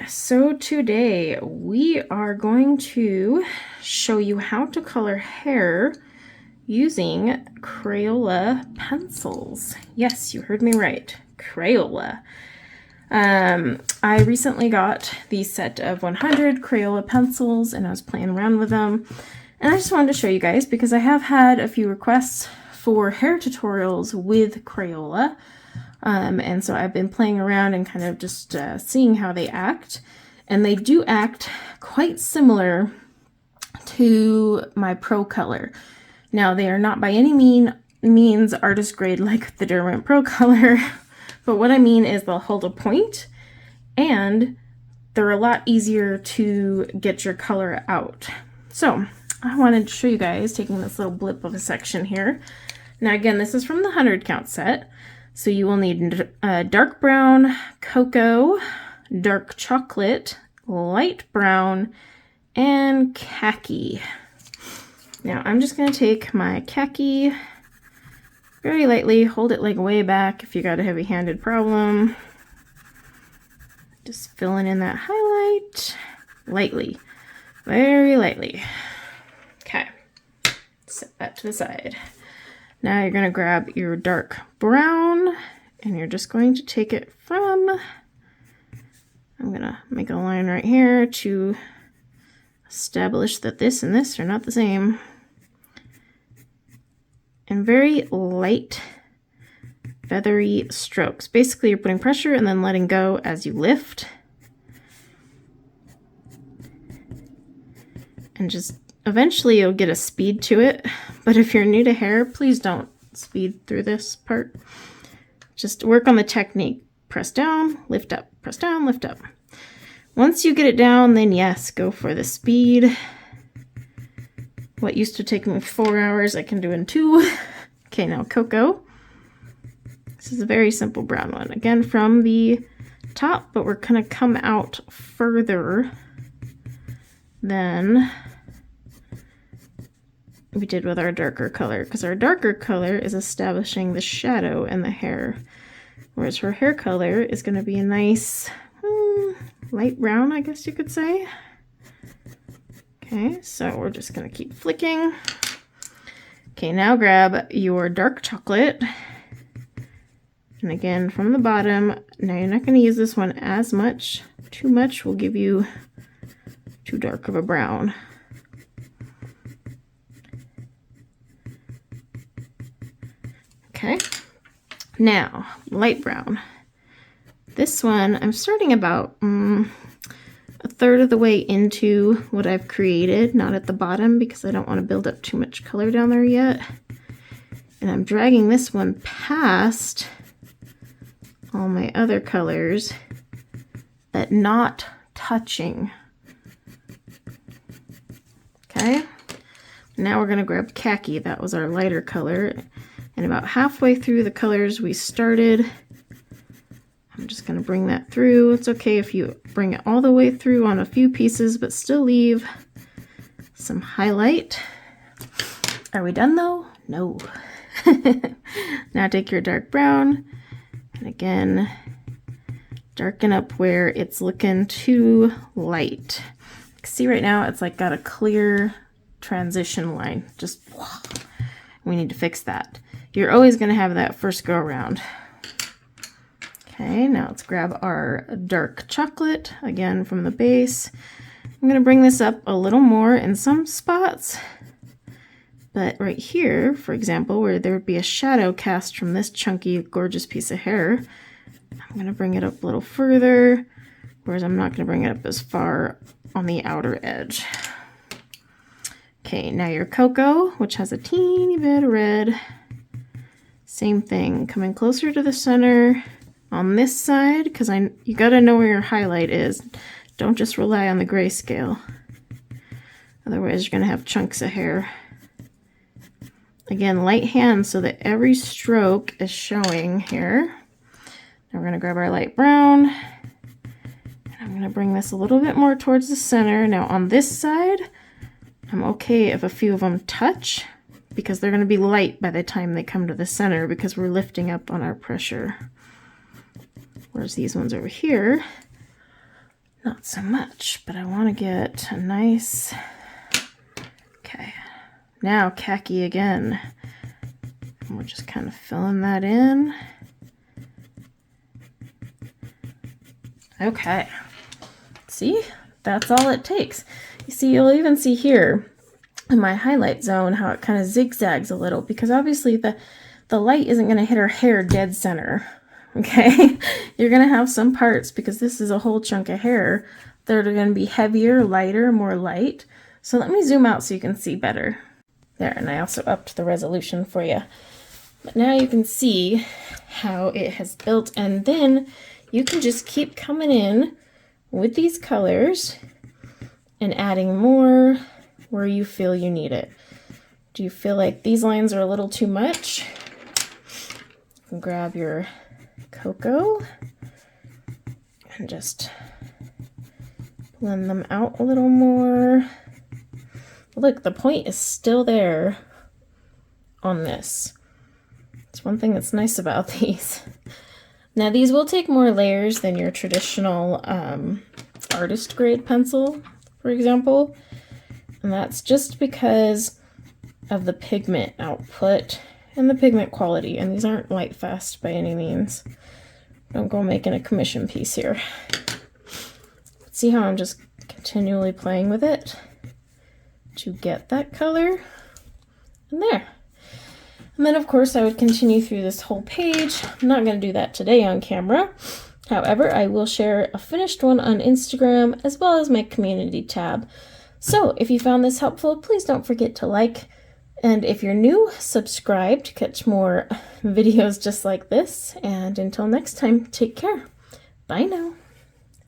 so today we are going to show you how to color hair using Crayola pencils. Yes, you heard me right, Crayola. I recently got the set of 100 Crayola pencils and I was playing around with them. And I just wanted to show you guys because I have had a few requests for hair tutorials with Crayola. And so I've been playing around and kind of just seeing how they act. And they do act quite similar to my Pro Color. Now, they are not by any means artist grade like the Derwent Pro Color, but what I mean is they'll hold a point and they're a lot easier to get your color out. So I wanted to show you guys taking this little blip of a section here. Now again, this is from the 100 count set. So you will need dark brown, cocoa, dark chocolate, light brown, and khaki. Now I'm just going to take my khaki very lightly, hold it like way back if you got a heavy-handed problem. Just filling in that highlight lightly, very lightly. Okay, set that to the side. Now you're going to grab your dark brown and you're just going to take it from, I'm going to make a line right here to establish that this and this are not the same. And very light, feathery strokes. Basically, you're putting pressure and then letting go as you lift. And just eventually you'll get a speed to it, but if you're new to hair, please don't speed through this part. Just work on the technique. Press down, lift up, press down, lift up. Once you get it down, then yes, go for the speed. What used to take me 4 hours, I can do in 2. Okay, now cocoa. This is a very simple brown one. Again, from the top, but we're gonna come out further than we did with our darker color, because our darker color is establishing the shadow in the hair, whereas her hair color is going to be a nice light brown, I guess you could say. Okay, so we're just going to keep flicking. Okay, now grab your dark chocolate, and again from the bottom. Now you're not going to use this one as much. Too much will give you too dark of a brown. Okay, now light brown. This one, I'm starting about a third of the way into what I've created, not at the bottom because I don't want to build up too much color down there yet. And I'm dragging this one past all my other colors, but not touching. Okay, now we're going to grab khaki. That was our lighter color. And about halfway through the colors we started, I'm just going to bring that through. It's okay if you bring it all the way through on a few pieces, but still leave some highlight. Are we done though? No. Now take your dark brown and again, darken up where it's looking too light. See right now it's like got a clear transition line. Just, we need to fix that. You're always going to have that first go around. Okay, now let's grab our dark chocolate, again from the base. I'm going to bring this up a little more in some spots, but right here, for example, where there would be a shadow cast from this chunky, gorgeous piece of hair, I'm going to bring it up a little further, whereas I'm not going to bring it up as far on the outer edge. Okay, now your cocoa, which has a teeny bit of red. Same thing, coming closer to the center on this side, because you gotta know where your highlight is. Don't just rely on the grayscale. Otherwise, you're gonna have chunks of hair. Again, light hand so that every stroke is showing here. Now we're gonna grab our light brown. And I'm gonna bring this a little bit more towards the center. Now on this side, I'm okay if a few of them touch, because they're going to be light by the time they come to the center because we're lifting up on our pressure. Whereas these ones over here, not so much, but I want to get a nice, okay, now khaki again. And we're just kind of filling that in. Okay, see, that's all it takes. You see, you'll even see here in my highlight zone how it kind of zigzags a little, because obviously the light isn't going to hit our hair dead center. Okay, you're going to have some parts, because this is a whole chunk of hair, that are going to be heavier, lighter, more light. So let me zoom out so you can see better. There, and I also upped the resolution for you. But now you can see how it has built, and then you can just keep coming in with these colors and adding more where you feel you need it. Do you feel like these lines are a little too much? You can grab your cocoa and just blend them out a little more. Look, the point is still there on this. It's one thing that's nice about these. Now these will take more layers than your traditional artist grade pencil, for example. And that's just because of the pigment output and the pigment quality. And these aren't light fast by any means. Don't go making a commission piece here. See how I'm just continually playing with it to get that color? And there. And then of course I would continue through this whole page. I'm not going to do that today on camera. However, I will share a finished one on Instagram as well as my community tab. So if you found this helpful, please don't forget to like. And if you're new, subscribe to catch more videos just like this. And until next time, take care. Bye now.